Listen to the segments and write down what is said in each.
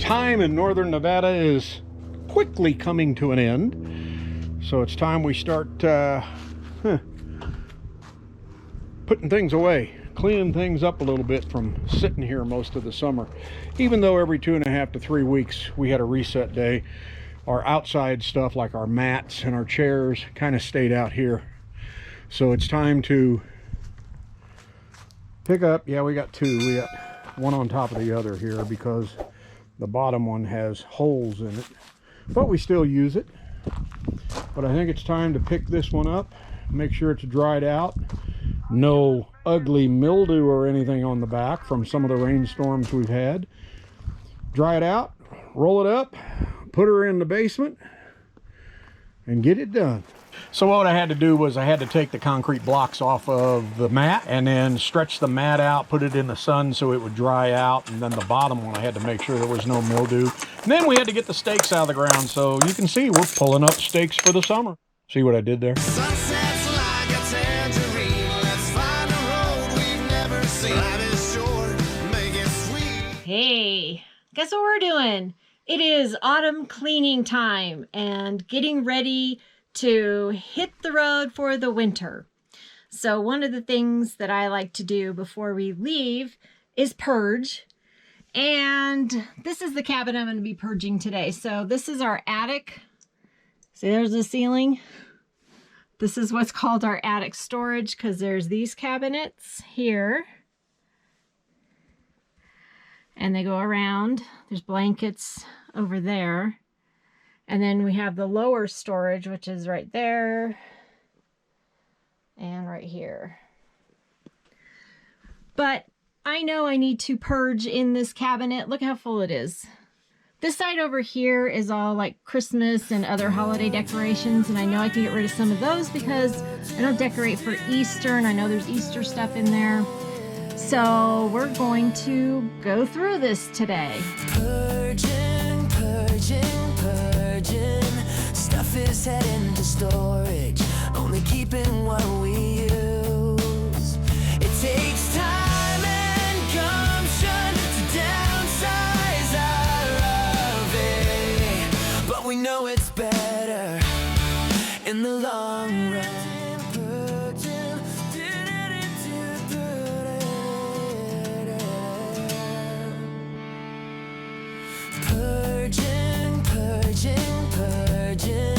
time in northern Nevada is quickly coming to an end, so it's time we start putting things away, cleaning things up a little bit from sitting here most of the summer. Even though every 2.5 to 3 weeks we had a reset day, our outside stuff like our mats and our chairs kind of stayed out here. So it's time to pick up. Yeah, we got two. We got one on top of the other here because the bottom one has holes in it, but we still use it. But I think it's time to pick this one up, make sure it's dried out, no ugly mildew or anything on the back from some of the rainstorms we've had. Dry it out, roll it up, put her in the basement, and get it done. So what I had to do was I had to take the concrete blocks off of the mat and then stretch the mat out, put it in the sun so it would dry out, and then the bottom one I had to make sure there was no mildew. And then we had to get the stakes out of the ground, so you can see we're pulling up stakes for the summer. See what I did there? Sunsets like a tangerine. Let's find a road we've never seen. Life is short, make it sweet. Hey, guess what we're doing? It is autumn cleaning time and getting ready to hit the road for the winter. So one of the things that I like to do before we leave is purge. And this is the cabin I'm going to be purging today. So this is our attic. See, there's the ceiling. This is what's called our attic storage because there's these cabinets here. And they go around. There's blankets over there. And then we have the lower storage, which is right there and right here. But I know I need to purge in this cabinet. Look how full it is. This side over here is all like Christmas and other holiday decorations. And I know I can get rid of some of those because I don't decorate for Easter. And I know there's Easter stuff in there. So we're going to go through this today. Purging, purging, purging. Stuff is heading to storage, only keeping what we use. It takes time and gumption to downsize our RV, but we know it's better in the long run. Purging, purging, purging.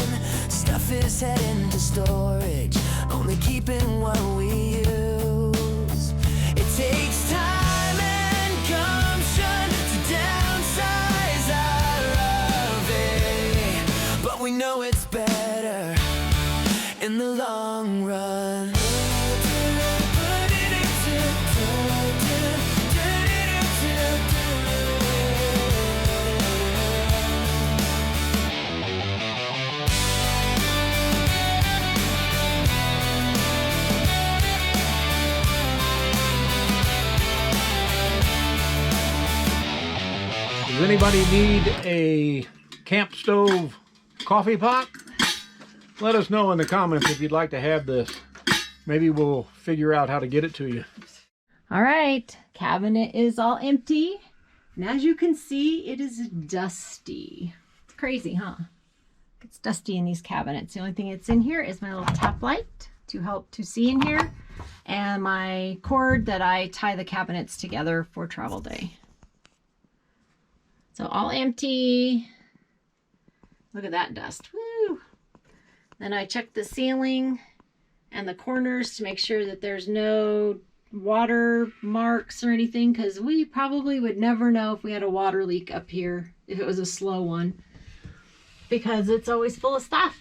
Stuff is heading to storage, only keeping what we use. It takes time and gumption to downsize our RV, but we know it's better in the long run. Does anybody need a camp stove coffee pot? Let us know in the comments if you'd like to have this. Maybe we'll figure out how to get it to you. All right, cabinet is all empty. And as you can see, it is dusty. It's crazy, huh? It's dusty in these cabinets. The only thing that's in here is my little tap light to help to see in here, and my cord that I tie the cabinets together for travel day. So all empty. Look at that dust. Woo! Then I check the ceiling and the corners to make sure that there's no water marks or anything, because we probably would never know if we had a water leak up here if it was a slow one, because it's always full of stuff.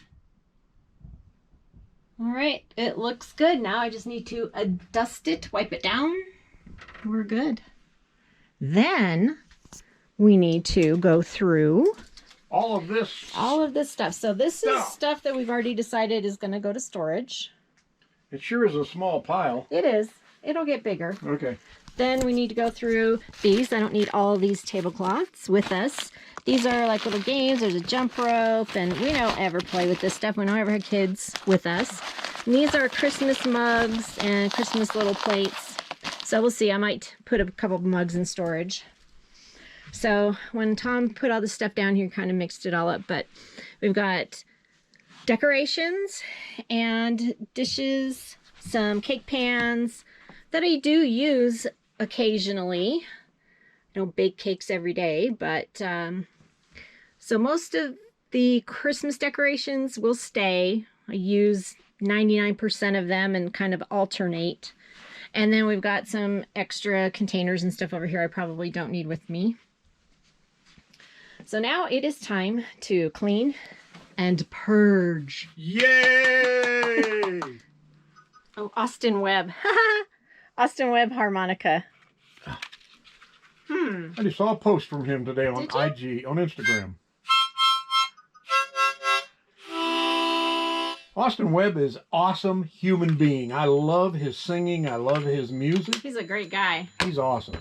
All right, it looks good. Now I just need to dust it, wipe it down. We're good. Then we need to go through All of this stuff. So this is stuff that we've already decided is going to go to storage. It sure is a small pile. It is. It'll get bigger. Okay. Then we need to go through these. I don't need all of these tablecloths with us. These are like little games. There's a jump rope, and we don't ever play with this stuff. We don't ever have kids with us. And these are Christmas mugs and Christmas little plates. So we'll see. I might put a couple of mugs in storage. So when Tom put all the stuff down here, kind of mixed it all up, but we've got decorations and dishes, some cake pans that I do use occasionally. I don't bake cakes every day, but so most of the Christmas decorations will stay. I use 99% of them and kind of alternate. And then we've got some extra containers and stuff over here I probably don't need with me. So now it is time to clean and purge. Yay! Oh, AustinWebb. AustinWebb harmonica. I just saw a post from him today on IG, on Instagram. AustinWebb is awesome human being. I love his singing. I love his music. He's a great guy. He's awesome.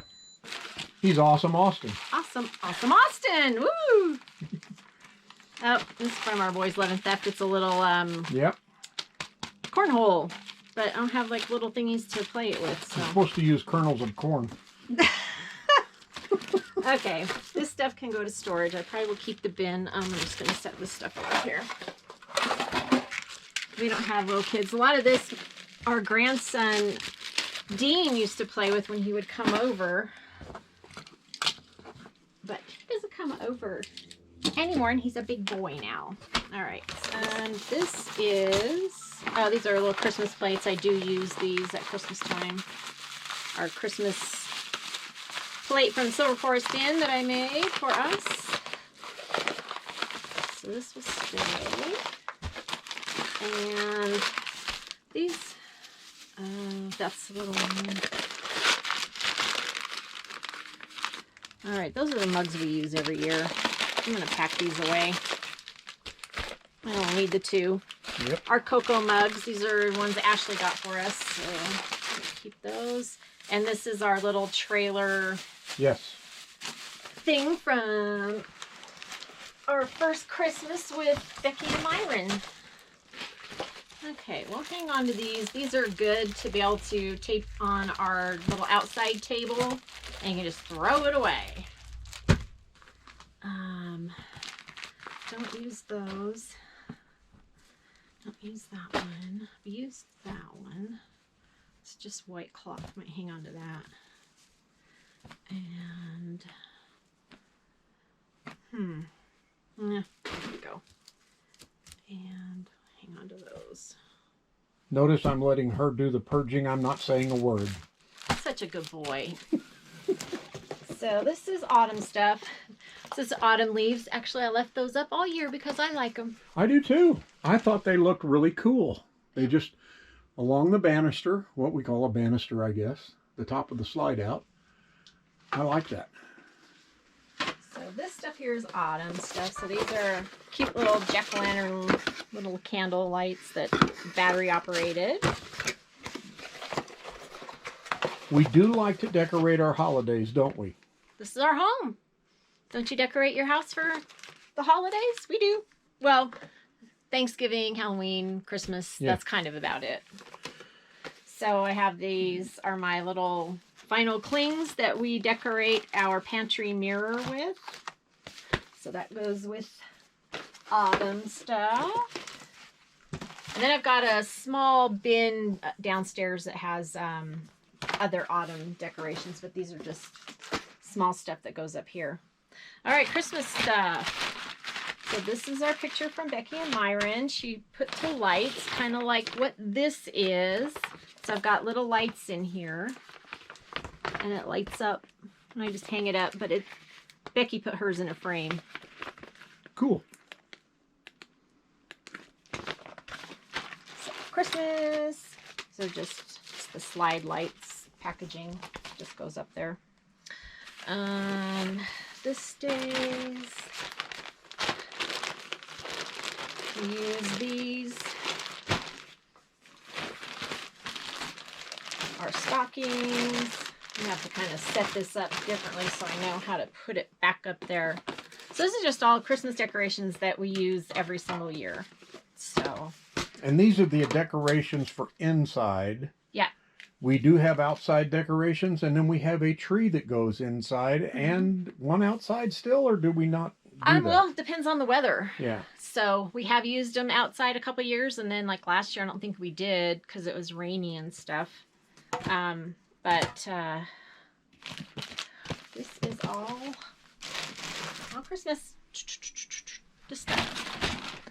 He's awesome, Austin. Awesome, awesome Austin. Woo! Oh, this is from our Boys Love and Theft. It's a little Yep. cornhole, but I don't have like little thingies to play it with. So. I'm supposed to use kernels of corn. Okay, this stuff can go to storage. I probably will keep the bin. I'm just going to set this stuff over here. We don't have little kids. A lot of this, our grandson Dean used to play with when he would come over. But he doesn't come over anymore, and he's a big boy now. All right, and this is, oh, these are little Christmas plates. I do use these at Christmas time. Our Christmas plate from Silver Forest Inn that I made for us. So this will stay. And these, that's a little one. All right, those are the mugs we use every year. I'm gonna pack these away. I don't need the two. Yep. Our cocoa mugs, these are ones that Ashley got for us, so I'm gonna keep those. And this is our little trailer Yes. thing from our first Christmas with Becky and Myron. Okay, we'll hang on to these. These are good to be able to tape on our little outside table, and you can just throw it away. Don't use those. Don't use that one. We used that one. It's just white cloth. Might hang on to that. And yeah, there we go. And hang on to those. Notice I'm letting her do the purging. I'm not saying a word. Such a good boy. So this is autumn stuff. This is autumn leaves. Actually, I left those up all year because I like them. I do too. I thought they looked really cool. They just, along the banister, what we call a banister, I guess, the top of the slide out. I like that. So this stuff here is autumn stuff. So these are cute little jack-o'-lantern little candle lights that battery operated. We do like to decorate our holidays, don't we? This is our home. Don't you decorate your house for the holidays? We do. Well, Thanksgiving, Halloween, Christmas, Yeah. That's kind of about it. So I have these are my little vinyl clings that we decorate our pantry mirror with. So that goes with autumn stuff. And then I've got a small bin downstairs that has other autumn decorations, but these are just small stuff that goes up here. All right, Christmas stuff. So this is our picture from Becky and Myron. She put the lights, kind of like what this is. So I've got little lights in here, and it lights up. And I just hang it up, but Becky put hers in a frame. Cool. So Christmas. So just the slide lights packaging just goes up there. This stays. Use these. Our stockings. I have to kind of set this up differently so I know how to put it back up there. So this is just all Christmas decorations that we use every single year. So. And these are the decorations for inside. Yeah. We do have outside decorations, and then we have a tree that goes inside and one outside still, or do we not do that? Well, it depends on the weather. Yeah. So we have used them outside a couple years, and then like last year, I don't think we did because it was rainy and stuff. But this is all Christmas. This stuff.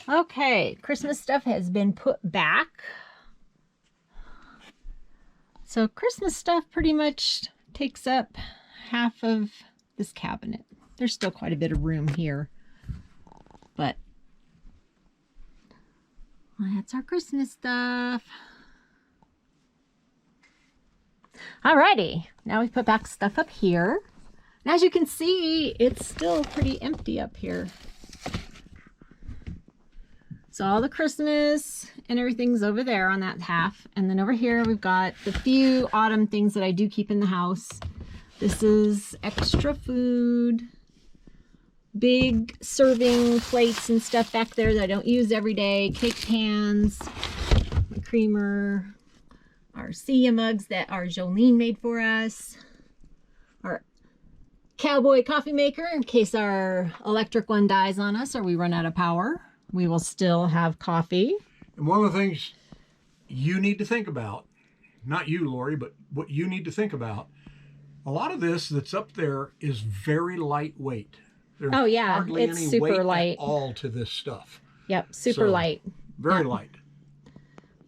Okay, Christmas stuff has been put back. So Christmas stuff pretty much takes up half of this cabinet. There's still quite a bit of room here, but that's our Christmas stuff. Alrighty, now we put back stuff up here. And as you can see, it's still pretty empty up here. So all the Christmas and everything's over there on that half. And then over here, we've got the few autumn things that I do keep in the house. This is extra food, big serving plates and stuff back there that I don't use every day. Cake pans, my creamer, our Sia mugs that our Jolene made for us, our cowboy coffee maker in case our electric one dies on us or we run out of power. We will still have coffee. And one of the things you need to think about, not you, Lori, but what you need to think about, a lot of this that's up there is very lightweight. There's oh yeah, hardly it's any super weight light. At all to this stuff. Yep, super light. Very light.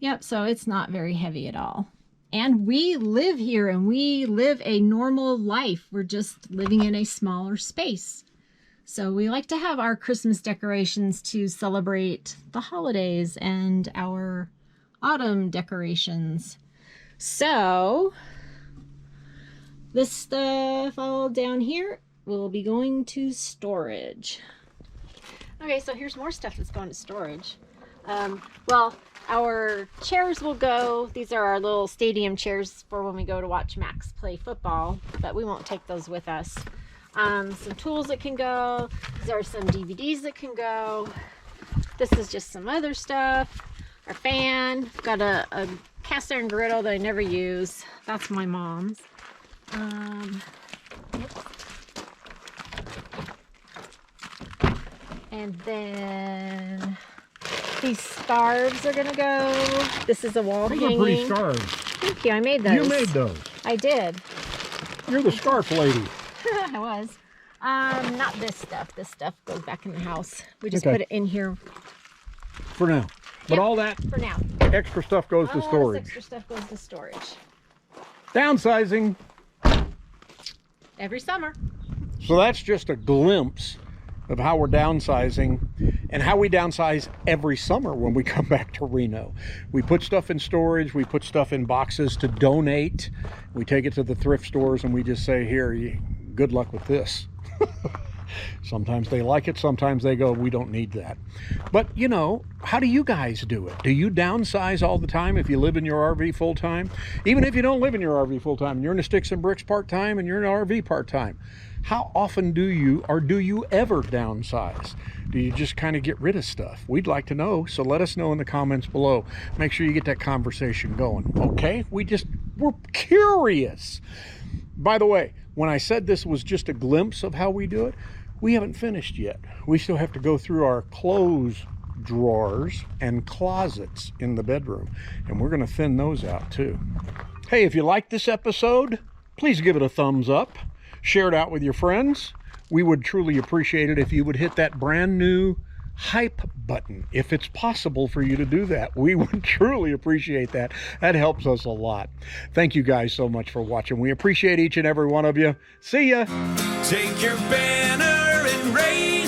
Yep, so it's not very heavy at all. And we live here and we live a normal life. We're just living in a smaller space. So we like to have our Christmas decorations to celebrate the holidays and our autumn decorations. So this stuff all down here will be going to storage. Okay, so here's more stuff that's going to storage. Well, our chairs will go. These are our little stadium chairs for when we go to watch Max play football, but we won't take those with us. Some tools that can go. These are some DVDs that can go. This is just some other stuff. Our fan. Got a cast iron griddle that I never use. That's my mom's. And then these scarves are gonna go. This is a wall Those hanging. are pretty scarves. Thank you. I made those. You made those. I did. You're the scarf lady. I was. Not this stuff. This stuff goes back in the house. We just Okay. put it in here For now. But Yep. all that for now. extra stuff goes to All this storage. extra stuff goes to storage Downsizing. every summer. So that's just a glimpse of how we're downsizing and how we downsize every summer when we come back to Reno. We put stuff in storage, we put stuff in boxes to donate, we take it to the thrift stores and we just say, here, good luck with this. Sometimes they like it, sometimes they go, we don't need that. But you know, how do you guys do it? Do you downsize all the time if you live in your RV full-time? Even if you don't live in your RV full-time, you're in the sticks and bricks part-time and you're in an RV part-time. How often do you, or do you ever downsize? Do you just kind of get rid of stuff? We'd like to know, so let us know in the comments below. Make sure you get that conversation going, okay? We're curious. By the way, when I said this was just a glimpse of how we do it, we haven't finished yet. We still have to go through our clothes drawers and closets in the bedroom, and we're gonna thin those out too. Hey, if you liked this episode, please give it a thumbs up. Share it out with your friends. We would truly appreciate it if you would hit that brand new hype button. If it's possible for you to do that, we would truly appreciate that. That helps us a lot. Thank you guys so much for watching. We appreciate each and every one of you. See ya. Take your banner and raise